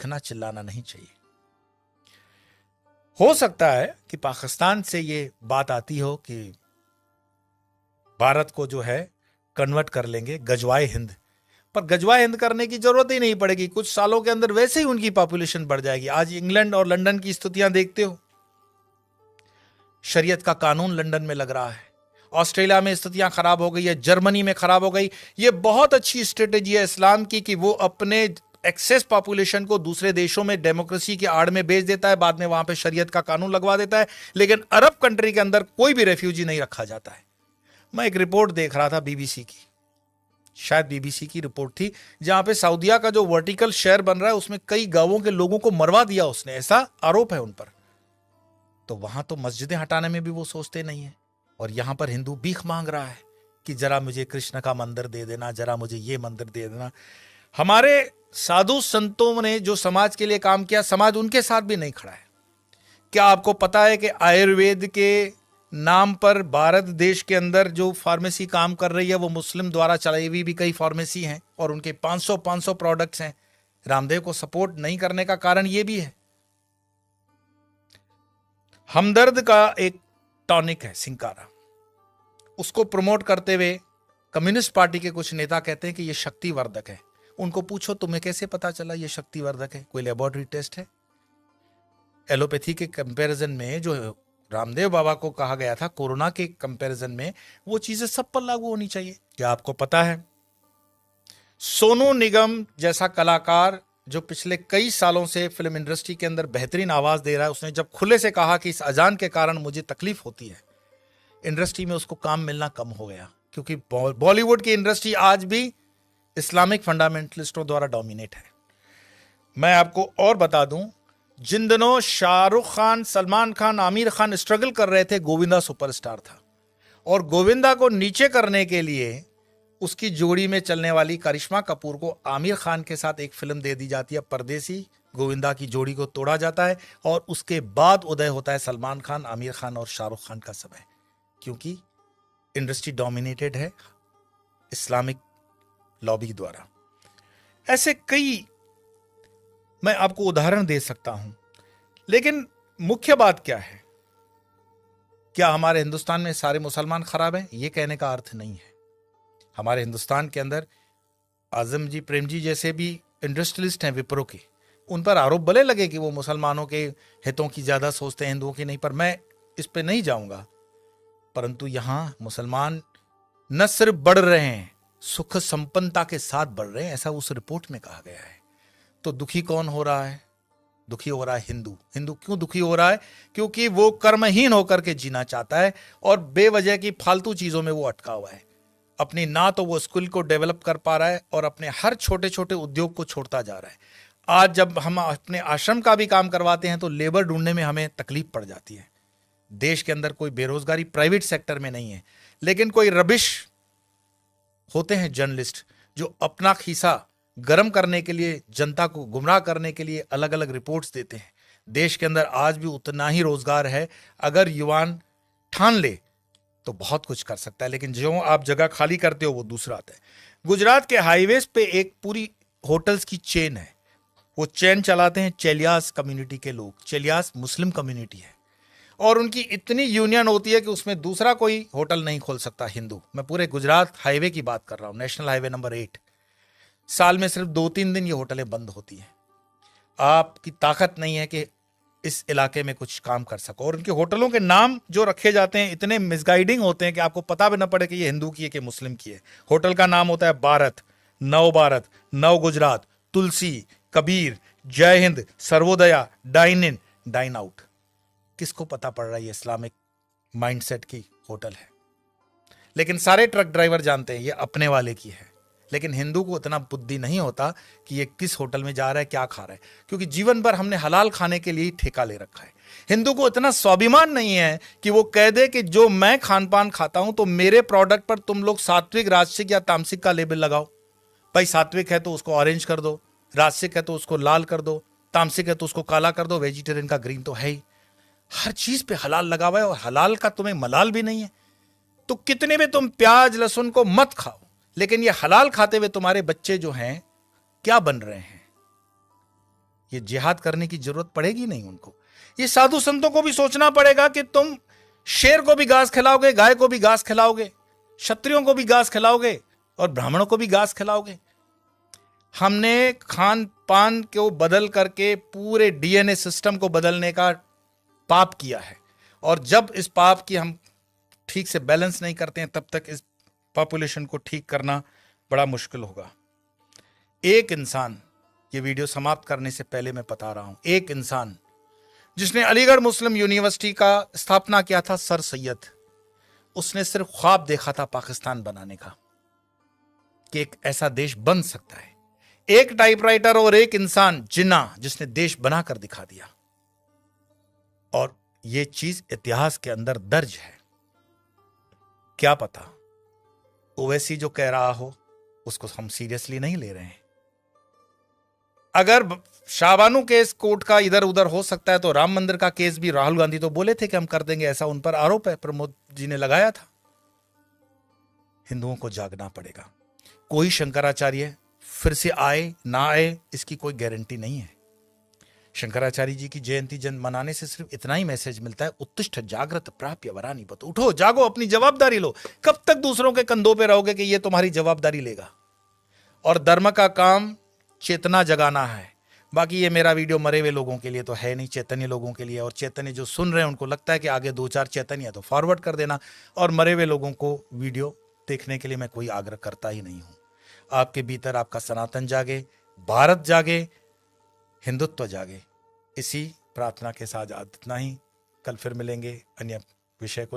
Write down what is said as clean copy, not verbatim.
चीखना चिल्लाना नहीं चाहिए। हो सकता है कि पाकिस्तान से ये बात आती हो कि भारत को जो है कन्वर्ट कर लेंगे गजवाए हिंद, पर गजवाए हिंद करने की जरूरत ही नहीं पड़ेगी। कुछ सालों के अंदर वैसे ही उनकी पॉपुलेशन बढ़ जाएगी। आज इंग्लैंड और लंदन की स्थितियां देखते हो, शरीयत का कानून लंदन में लग रहा है, ऑस्ट्रेलिया में स्थितियां खराब हो गई है, जर्मनी में खराब हो गई। ये बहुत अच्छी स्ट्रेटेजी है इस्लाम की कि वो अपने एक्सेस पॉपुलेशन को दूसरे देशों में डेमोक्रेसी की आड़ में भेज देता है, बाद में वहां पे शरीयत का कानून लगवा देता है, लेकिन अरब कंट्री के अंदर कोई भी रेफ्यूजी नहीं रखा जाता है। मैं एक रिपोर्ट देख रहा था बीबीसी की, शायद बीबीसी की रिपोर्ट थी, जहां पे सऊदिया का जो वर्टिकल शहर बन रहा है उसमें कई गांवों के लोगों को मरवा दिया उसने, ऐसा आरोप है उन पर। तो वहां तो मस्जिदें हटाने में भी वो सोचते नहीं है, और यहां पर हिंदू भीख मांग रहा है कि जरा मुझे कृष्ण का मंदिर दे देना, जरा मुझे ये मंदिर दे देना। हमारे साधु संतों ने जो समाज के लिए काम किया, समाज उनके साथ भी नहीं खड़ा है। क्या आपको पता है कि आयुर्वेद के नाम पर भारत देश के अंदर जो फार्मेसी काम कर रही है वो मुस्लिम द्वारा चलाई हुई भी कई फार्मेसी हैं, और उनके 500 प्रोडक्ट्स हैं। रामदेव को सपोर्ट नहीं करने का कारण ये भी है। हमदर्द का एक टॉनिक है सिंकारा, उसको प्रमोट करते हुए कम्युनिस्ट पार्टी के कुछ नेता कहते हैं कि ये शक्तिवर्धक है। उनको पूछो तुम्हें कैसे पता चला ये शक्तिवर्धक है, कोई लेबोरेटरी टेस्ट है? एलोपैथी के कंपैरिजन में जो रामदेव बाबा को कहा गया था कोरोना के कंपैरिजन में, वो चीजें सब पर लागू होनी चाहिए। क्या आपको पता है सोनू निगम जैसा कलाकार जो पिछले कई सालों से फिल्म इंडस्ट्री के अंदर बेहतरीन आवाज दे रहा है, उसने जब खुले से कहा कि इस अजान के कारण मुझे तकलीफ होती है, इंडस्ट्री में उसको काम मिलना कम हो गया, क्योंकि बॉलीवुड की इंडस्ट्री आज भी इस्लामिक फंडामेंटलिस्टों द्वारा डोमिनेट है। मैं आपको और बता दूं, जिन दिनों शाहरुख खान, सलमान खान, आमिर खान स्ट्रगल कर रहे थे, गोविंदा सुपरस्टार था, और गोविंदा को नीचे करने के लिए उसकी जोड़ी में चलने वाली करिश्मा कपूर को आमिर खान के साथ एक फिल्म दे दी जाती है परदेसी। गोविंदा की जोड़ी को तोड़ा जाता है, और उसके बाद उदय होता है सलमान खान, आमिर खान और शाहरुख खान का समय, क्योंकि इंडस्ट्री डोमिनेटेड है इस्लामिक लॉबी द्वारा। ऐसे कई मैं आपको उदाहरण दे सकता हूं, लेकिन मुख्य बात क्या है? क्या हमारे हिंदुस्तान में सारे मुसलमान खराब हैं? यह कहने का अर्थ नहीं है। हमारे हिंदुस्तान के अंदर आजम जी, प्रेम जी जैसे भी इंडस्ट्रियलिस्ट हैं विप्रो के, उन पर आरोप भले लगे कि वो मुसलमानों के हितों की ज्यादा सोचते हैं, हिंदुओं की नहीं, पर मैं इस पे नहीं जाऊंगा। परंतु यहां मुसलमान न सिर्फ बढ़ रहे हैं, सुख संपन्नता के साथ बढ़ रहे हैं, ऐसा उस रिपोर्ट में कहा गया है। तो दुखी कौन हो रहा है? दुखी हो रहा है हिंदू। हिंदू क्यों दुखी हो रहा है? क्योंकि वो कर्महीन होकर के जीना चाहता है, और बेवजह की फालतू चीजों में वो अटका हुआ है। अपनी ना तो वो स्किल को डेवलप कर पा रहा है, और अपने हर छोटे छोटे उद्योग को छोड़ता जा रहा है। आज जब हम अपने आश्रम का भी काम करवाते हैं तो लेबर ढूंढने में हमें तकलीफ पड़ जाती है। देश के अंदर कोई बेरोजगारी प्राइवेट सेक्टर में नहीं है, लेकिन कोई रबिश होते हैं जर्नलिस्ट जो अपना खीसा गर्म करने के लिए, जनता को गुमराह करने के लिए अलग अलग रिपोर्ट्स देते हैं। देश के अंदर आज भी उतना ही रोजगार है, अगर युवान ठान ले तो बहुत कुछ कर सकता है, लेकिन जो आप जगह खाली करते हो वो दूसरा आता है। गुजरात के हाईवेज पे एक पूरी होटल्स की चेन है, वो चेन चलाते हैं चेलियास कम्युनिटी के लोग। चेलियास मुस्लिम कम्युनिटी है, और उनकी इतनी यूनियन होती है कि उसमें दूसरा कोई होटल नहीं खोल सकता हिंदू। मैं पूरे गुजरात हाईवे की बात कर रहा हूं, नेशनल हाईवे नंबर 8। साल में सिर्फ 2-3 दिन ये होटलें बंद होती हैं। आपकी ताकत नहीं है कि इस इलाके में कुछ काम कर सको, और उनके होटलों के नाम जो रखे जाते हैं इतने मिसगाइडिंग होते हैं कि आपको पता भी ना पड़े कि ये हिंदू की है कि मुस्लिम की है। होटल का नाम होता है भारत, नव Gujarat, Tulsi, Kabir, Jai Hind, Sarvodaya, dine in, dine out. किसको पता पड़ रहा है ये इस्लामिक माइंडसेट की होटल है? लेकिन सारे ट्रक ड्राइवर जानते हैं ये अपने वाले की है, लेकिन हिंदू को इतना बुद्धि नहीं होता कि ये किस होटल में जा रहा है, क्या खा रहा है, क्योंकि जीवन भर हमने हलाल खाने के लिए ठेका ले रखा है। हिंदू को इतना स्वाभिमान नहीं है कि वो कह दे कि जो मैं खान पान खाता हूं तो मेरे प्रोडक्ट पर तुम लोग सात्विक, राजसिक या तामसिक का लेबल लगाओ। भाई सात्विक है तो उसको ऑरेंज कर दो, राजसिक है तो उसको लाल कर दो, तामसिक है तो उसको काला कर दो, वेजिटेरियन का ग्रीन तो है ही। हर चीज पे हलाल लगा हुआ है, और हलाल का तुम्हें मलाल भी नहीं है। तो कितने भी तुम प्याज लहसुन को मत खाओ, लेकिन ये हलाल खाते हुए तुम्हारे बच्चे जो हैं क्या बन रहे हैं? ये जिहाद करने की जरूरत पड़ेगी नहीं उनको। ये साधु संतों को भी सोचना पड़ेगा कि तुम शेर को भी घास खिलाओगे, गाय को भी घास खिलाओगे, क्षत्रियों को भी घास खिलाओगे और ब्राह्मणों को भी घास खिलाओगे। हमने खान पान को बदल करके पूरे डीएनए सिस्टम को बदलने का पाप किया है, और जब इस पाप की हम ठीक से बैलेंस नहीं करते हैं तब तक इस पॉपुलेशन को ठीक करना बड़ा मुश्किल होगा। एक इंसान, ये वीडियो समाप्त करने से पहले मैं बता रहा हूं, एक इंसान जिसने अलीगढ़ मुस्लिम यूनिवर्सिटी का स्थापना किया था, सर सैयद, उसने सिर्फ ख्वाब देखा था पाकिस्तान बनाने का, कि एक ऐसा देश बन सकता है। एक टाइपराइटर और एक इंसान जिन्ना, जिसने देश बनाकर दिखा दिया, और यह चीज इतिहास के अंदर दर्ज है। क्या पता ओवैसी जो कह रहा हो उसको हम सीरियसली नहीं ले रहे हैं। अगर शाहबानू केस कोर्ट का इधर उधर हो सकता है तो राम मंदिर का केस भी राहुल गांधी तो बोले थे कि हम कर देंगे, ऐसा उन पर आरोप है, प्रमोद जी ने लगाया था। हिंदुओं को जागना पड़ेगा। कोई शंकराचार्य फिर से आए ना आए इसकी कोई गारंटी नहीं है। शंकराचार्य जी की जयंती मनाने से सिर्फ इतना ही मैसेज मिलता है, उत्तिष्ठ जागृत प्राप्य वरानि बत, उठो जागो, अपनी जवाबदारी लो। कब तक दूसरों के कंधों पे रहोगे कि ये तुम्हारी जवाबदारी लेगा? और धर्म का काम चेतना जगाना है। बाकी ये मेरा वीडियो मरे हुए लोगों के लिए तो है नहीं, चैतन्य लोगों के लिए। और चैतन्य जो सुन रहे हैं उनको लगता है कि आगे 2-4 चैतन्य है तो फॉरवर्ड कर देना, और मरे हुए लोगों को वीडियो देखने के लिए मैं कोई आग्रह करता ही नहीं हूं। आपके भीतर आपका सनातन जागे, भारत जागे, हिंदुत्व जागे। इसी प्रार्थना के साथ इतना ही। कल फिर मिलेंगे अन्य विषय को लेकर।